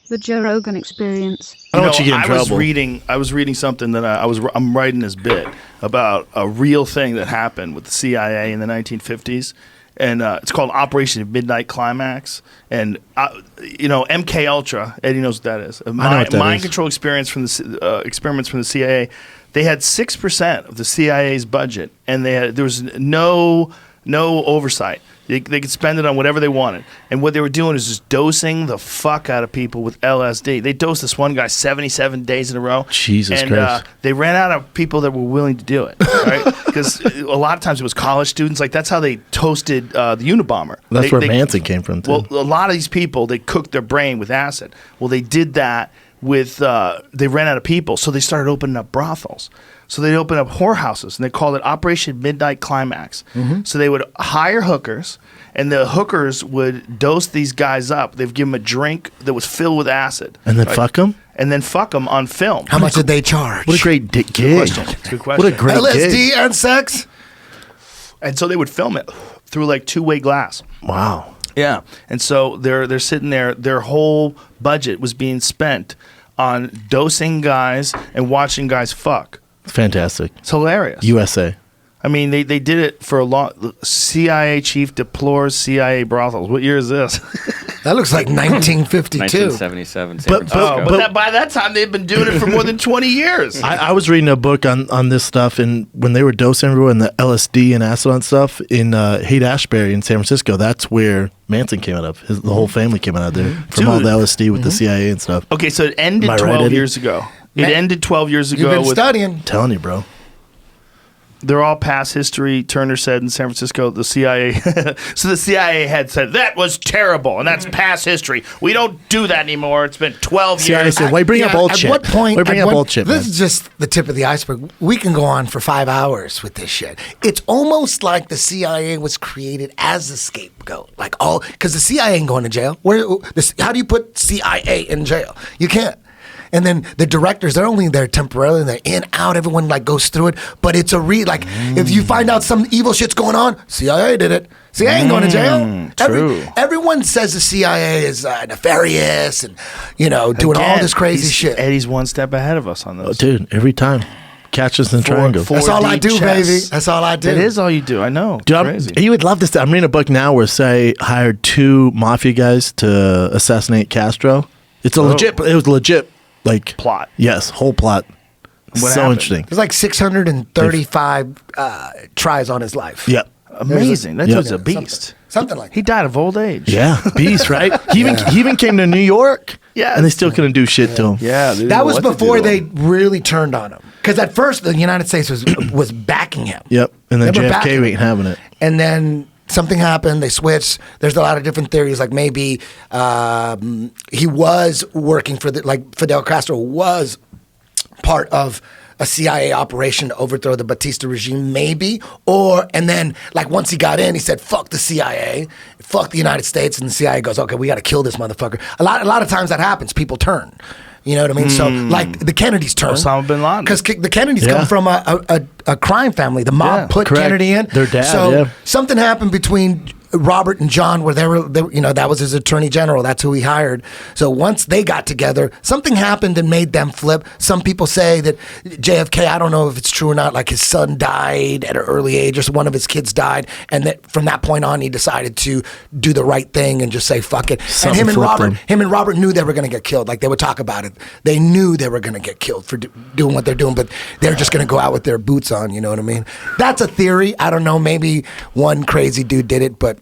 The Joe Rogan Experience. I don't want you to get in I trouble. I was reading something that I'm writing this bit about a real thing that happened with the CIA in the 1950s, and it's called Operation Midnight Climax. And MK Ultra, Eddie knows what that is. Mind control experiments from the CIA. They had 6% of the CIA's budget, and there was no oversight. They could spend it on whatever they wanted. And what they were doing is just dosing the fuck out of people with LSD. They dosed this one guy 77 days in a row. Jesus and, Christ. They ran out of people that were willing to do it, right? Because a lot of times it was college students. Like, that's how they toasted the Unabomber. That's where Manson came from, too. Well, a lot of these people, they cooked their brain with acid. Well, they did that with, they ran out of people, so they started opening up brothels. So they'd open up whorehouses, and they called it Operation Midnight Climax. Mm-hmm. So they would hire hookers, and the hookers would dose these guys up. They'd give them a drink that was filled with acid. And then fuck them? And then fuck them on film. How much did they charge? What a great gig. Good question. What a great LSD gig. and sex? And so they would film it through like two-way glass. Wow. Yeah. And so they're sitting there. Their whole budget was being spent on dosing guys and watching guys fuck. Fantastic. It's hilarious. USA. I mean, they did it for a long. CIA chief deplores CIA brothels. What year is this? That looks like 1952. 1977, San Francisco. But by that time, they've been doing it for more than 20 years. I was reading a book on this stuff, and when they were dosing everyone, the LSD and acid and stuff in Haight-Ashbury in San Francisco, that's where Manson came out of. The whole family came out of there from all the LSD with the CIA and stuff. Okay, so it ended Am I 12 right, years ago. It ended 12 years ago. You've been with studying. I'm telling you, bro. They're all past history. Turner said in San Francisco, the CIA. So the CIA had said, that was terrible, and that's past history. We don't do that anymore. It's been 12 CIA years. said, why bring up old shit? At what point? Why bring up old shit, man? This is just the tip of the iceberg. We can go on for 5 hours with this shit. It's almost like the CIA was created as a scapegoat. Because the CIA ain't going to jail. How do you put CIA in jail? You can't. And then the directors, they're only there temporarily. They're in, out. Everyone goes through it. But it's if you find out some evil shit's going on, CIA did it. CIA ain't going to jail. True. Everyone says the CIA is nefarious and, doing all this crazy shit. Eddie's one step ahead of us on Oh, this. dude, every time. Catch us in triangles. That's all I 4D do, chess. baby. That's all I do. That is all you do. I know. Dude, Crazy. you would love this. I'm reading a book now where say hired 2 mafia guys to assassinate Castro. It was legit. Plot. Yes, whole plot. What So happened? interesting. There's like 635 tries on his life. Yep. Amazing. That dude's a beast. Something like that. He died of old age. Yeah, beast, right? He even came to New York. Yeah. And they still couldn't do shit to him. Yeah. They didn't That know was what to do before to they him. really turned on him. Because at first the United States was backing him. Yep. And then They were backing JFK him. ain't having it. And then something happened. They switched. There's a lot of different theories. Like maybe he was working for Fidel Castro was part of a CIA operation to overthrow the Batista regime, maybe. And then once he got in, he said, fuck the CIA, fuck the United States. And the CIA goes, okay, we got to kill this motherfucker. A lot of times that happens. People turn. You know what I mean? So, the Kennedys turn. Osama bin Laden. Because the Kennedys come from a crime family. The mob put correct. Kennedy in. Their dad, So something happened between Robert and John where they were, that was his attorney general. That's who he hired. So once they got together, something happened and made them flip. Some people say that JFK, I don't know if it's true or not, his son died at an early age or one of his kids died. And that from that point on, he decided to do the right thing and just say, fuck it. Something and flipped him and Robert knew they were going to get killed. They would talk about it. They knew they were going to get killed for doing what they're doing, but they're just going to go out with their boots on. You know what I mean? That's a theory. I don't know. Maybe one crazy dude did it, but